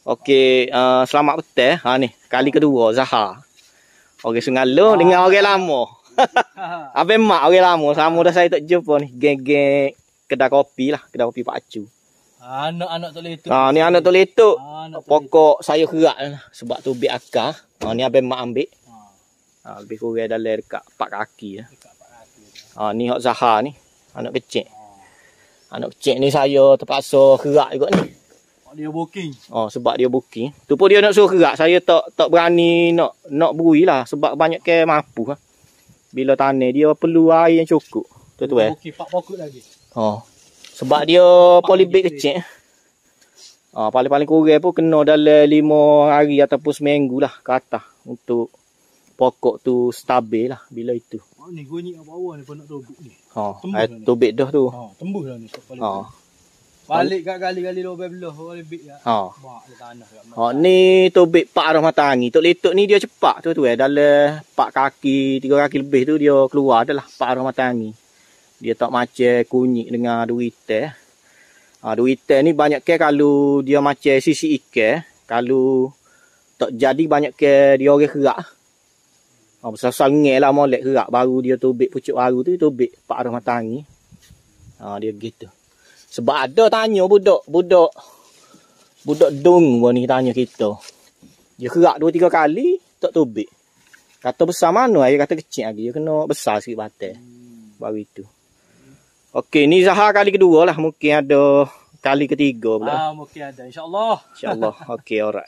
Okey, selamat petang. Ha ni, kali kedua Zaha. Orang Sungalu dengan orang lama. Abang mak orang lama sama dah saya tak jumpa ni. Geng-geng kedai kopi lah, kedai kopi Pak Acu. Anak-anak tu letuk. Ni anak tu letuk. Pokok saya kerak lah sebab tu bik akar. Ni abang mak ambil. Lebih kurang dalam dekat 4 kaki lah. Ni hak Zaha ni, anak kecil. Anak kecil ni saya terpaksa kerak juga ni. Dia booking. Sebab dia booking. Tu pun dia nak suruh kerak. Saya tak berani nak bui lah. Sebab banyak ke mampu lah. Bila tanah dia perlu air yang cukup. Tu Booking 4 pokok lagi. Sebab dia polybag kecil. Paling-paling kurang pun kena dalam 5 hari ataupun seminggu lah ke atas. Untuk pokok tu stabil lah bila itu. Ni gonyik bawah ni pun nak tobik ni. Tobik dah tu. Tembus dah ni. Balik kat gali-gali 12 belah lebih ya. Bak di tanah. Ni tobik Pak Arah Matangi. Tok letuk ni dia cepat tu dalam 4 kaki, 3 kaki lebih tu dia keluar dah lah Pak Arah Matangi. Dia tak macam kunyit dengan duite. Duite ni banyak ke kalau dia macam sisi ikan, kalau tak jadi banyak ke dia orang kerak. Besar-besar ngel lah molek kerak baru dia tobik pucuk baru tu tobik Pak Arah Matangi. Dia gitu. Sebab ada tanya budak dong ni tanya kita. Dia kerak 2-3 kali tak tobik. Kata besar mana air kata kecil lagi. Dia kena besar sikit batal. Baru itu. Okey, ni Zaha kali kedua lah. Mungkin ada kali ketiga pula. Mungkin ada insya-Allah. Insya-Allah. Okey, alright.